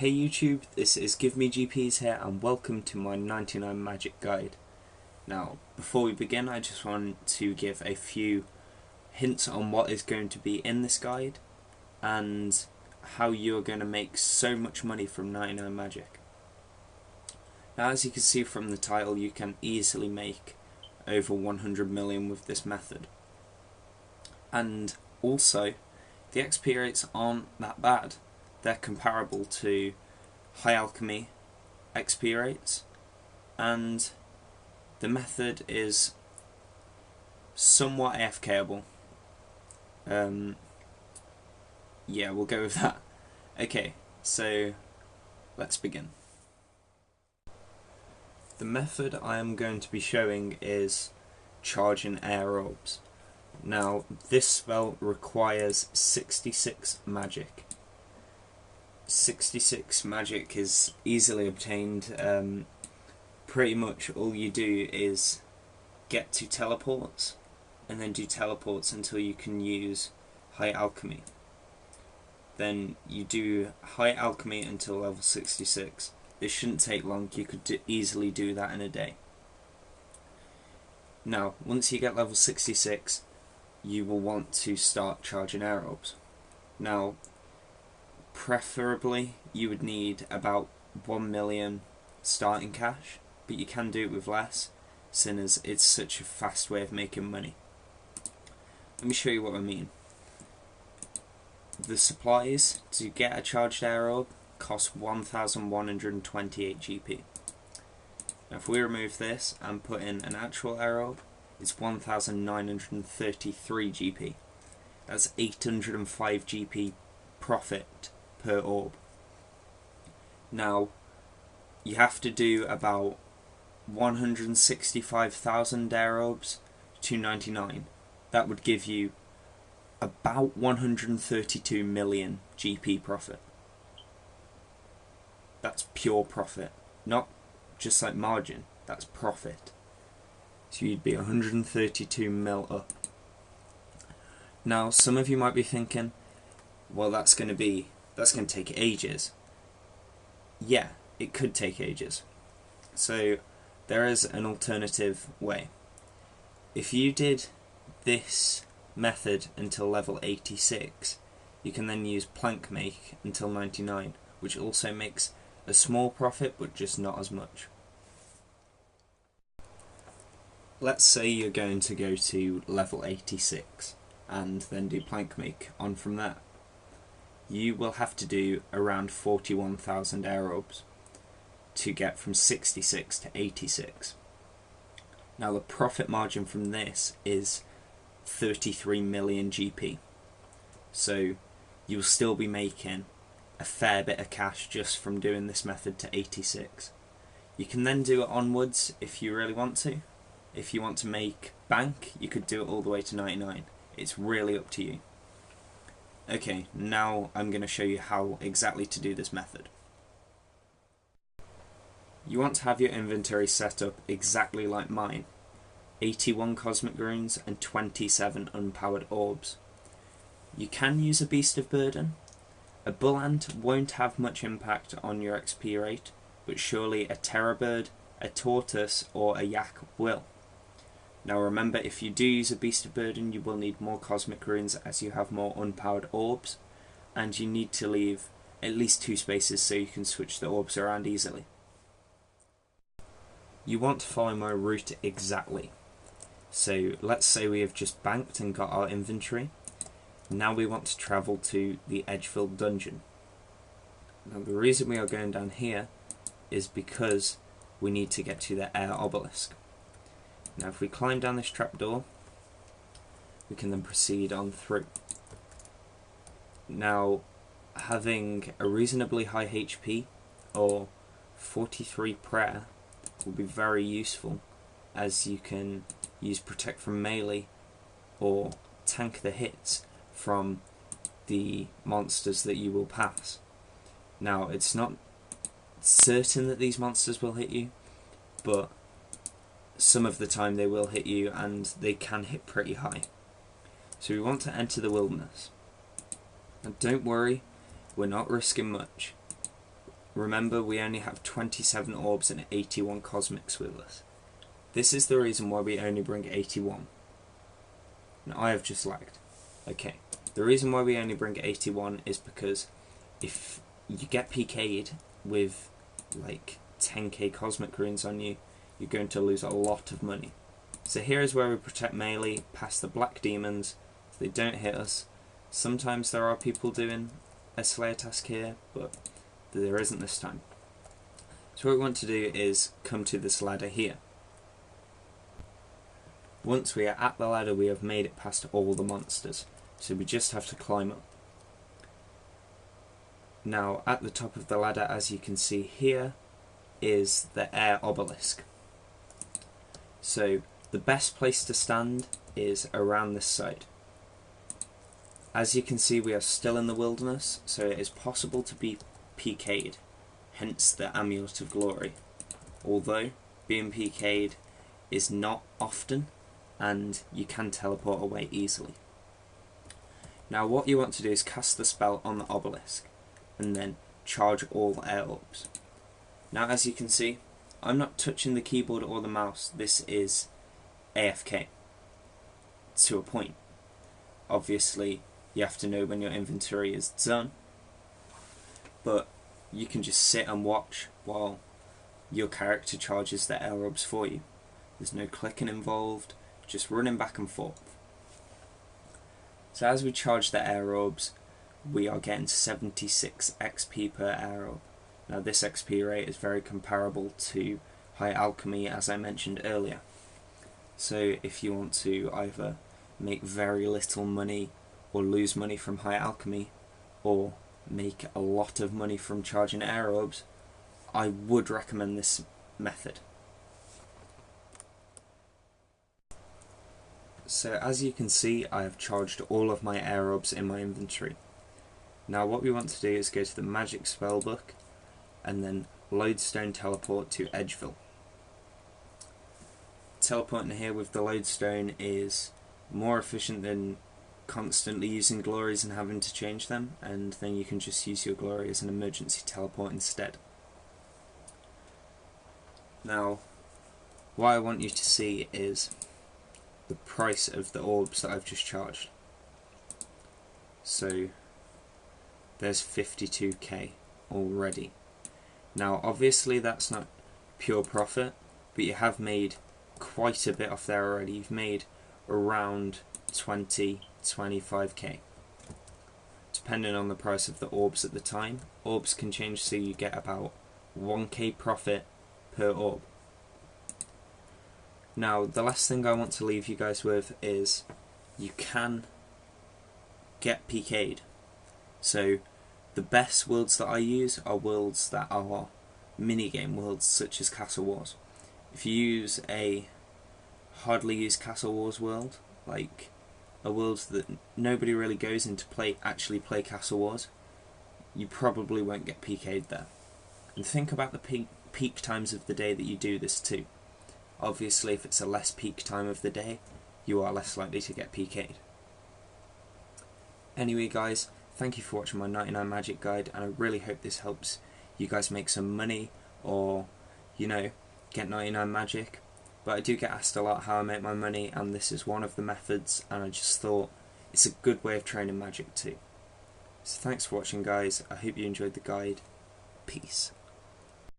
Hey YouTube, this is GiveMeGpz here and welcome to my 99 magic guide. Now, before we begin, I just want to give a few hints on what is going to be in this guide and how you're going to make so much money from 99 magic. Now, as you can see from the title, you can easily make over 100 million with this method. And also, the XP rates aren't that bad. They're comparable to high alchemy XP rates, and the method is somewhat AFKable. Yeah, we'll go with that. Okay, so let's begin. The method I am going to be showing is charging air orbs. Now, this spell requires 66 magic. 66 magic is easily obtained. Pretty much all you do is get to teleports and then do teleports until you can use high alchemy. Then you do high alchemy until level 66. This shouldn't take long, you could easily do that in a day. Now, once you get level 66, you will want to start charging air orbs. Now, preferably you would need about 1 million starting cash, but you can do it with less, seeing as it's such a fast way of making money. Let me show you what I mean. The supplies to get a charged air orb cost 1128 GP. Now if we remove this and put in an actual air orb, it's 1933 GP. That's 805 GP profit per orb. Now, you have to do about 165,000 air orbs to 99. That would give you about 132 million GP profit. That's pure profit, not just like margin, that's profit. So you'd be 132 mil up. Now, some of you might be thinking, well, that's going to take ages. Yeah, it could take ages. So there is an alternative way. If you did this method until level 86, you can then use plank make until 99, which also makes a small profit, but just not as much. Let's say you're going to go to level 86 and then do plank make on from there. You will have to do around 41,000 air orbs to get from 66 to 86. Now the profit margin from this is 33 million GP. So you'll still be making a fair bit of cash just from doing this method to 86. You can then do it onwards if you really want to. If you want to make bank, you could do it all the way to 99. It's really up to you. Okay, now I'm going to show you how exactly to do this method. You want to have your inventory set up exactly like mine. 81 cosmic runes and 27 unpowered orbs. You can use a beast of burden. A bull ant won't have much impact on your XP rate, but surely a terror bird, a tortoise or a yak will. Now remember, if you do use a beast of burden, you will need more cosmic runes as you have more unpowered orbs, and you need to leave at least 2 spaces so you can switch the orbs around easily. You want to follow my route exactly. So let's say we have just banked and got our inventory. Now we want to travel to the Edgefield dungeon. Now the reason we are going down here is because we need to get to the air obelisk. Now if we climb down this trapdoor, we can then proceed on through. Now, having a reasonably high HP or 43 prayer will be very useful, as you can use protect from melee or tank the hits from the monsters that you will pass. Now it's not certain that these monsters will hit you, but some of the time they will hit you, and they can hit pretty high. So we want to enter the wilderness. And don't worry, we're not risking much. Remember, we only have 27 orbs and 81 cosmics with us. This is the reason why we only bring 81. Now, I have just lagged. Okay, the reason why we only bring 81 is because if you get PK'd with like 10k cosmic runes on you, you're going to lose a lot of money. So here is where we protect melee past the black demons so they don't hit us. Sometimes there are people doing a Slayer task here, but there isn't this time. So what we want to do is come to this ladder here. Once we are at the ladder, we have made it past all the monsters, so we just have to climb up. Now at the top of the ladder, as you can see here, is the air obelisk. So the best place to stand is around this side. As you can see, we are still in the wilderness, so it is possible to be PK'd, hence the Amulet of Glory. Although being PK'd is not often, and you can teleport away easily. Now what you want to do is cast the spell on the obelisk, and then charge all air orbs. Now as you can see, I'm not touching the keyboard or the mouse, this is AFK, to a point. Obviously you have to know when your inventory is done, but you can just sit and watch while your character charges the air orbs for you. There's no clicking involved, just running back and forth. So as we charge the air orbs, we are getting 76 XP per air orb. Now this XP rate is very comparable to high alchemy, as I mentioned earlier. So if you want to either make very little money or lose money from high alchemy, or make a lot of money from charging air orbs, I would recommend this method. So as you can see, I have charged all of my air orbs in my inventory. Now what we want to do is go to the magic spellbook and then lodestone teleport to Edgeville. Teleporting here with the lodestone is more efficient than constantly using glories and having to change them, and then you can just use your glory as an emergency teleport instead. Now what I want you to see is the price of the orbs that I've just charged. So there's 52k already. Now obviously that's not pure profit, but you have made quite a bit off there already. You've made around 20-25k, depending on the price of the orbs at the time. Orbs can change, so you get about 1k profit per orb. Now the last thing I want to leave you guys with is you can get PK'd. So the best worlds that I use are worlds that are minigame worlds, such as Castle Wars. If you use a hardly used Castle Wars world, like a world that nobody really goes in to actually play Castle Wars, you probably won't get PK'd there. And think about the peak times of the day that you do this too. Obviously if it's a less peak time of the day, you are less likely to get PK'd. Anyway guys, thank you for watching my 99 magic guide, and I really hope this helps you guys make some money, or, you know, get 99 magic. But I do get asked a lot how I make my money, and this is one of the methods, and I just thought it's a good way of training magic too. So thanks for watching guys, I hope you enjoyed the guide. Peace.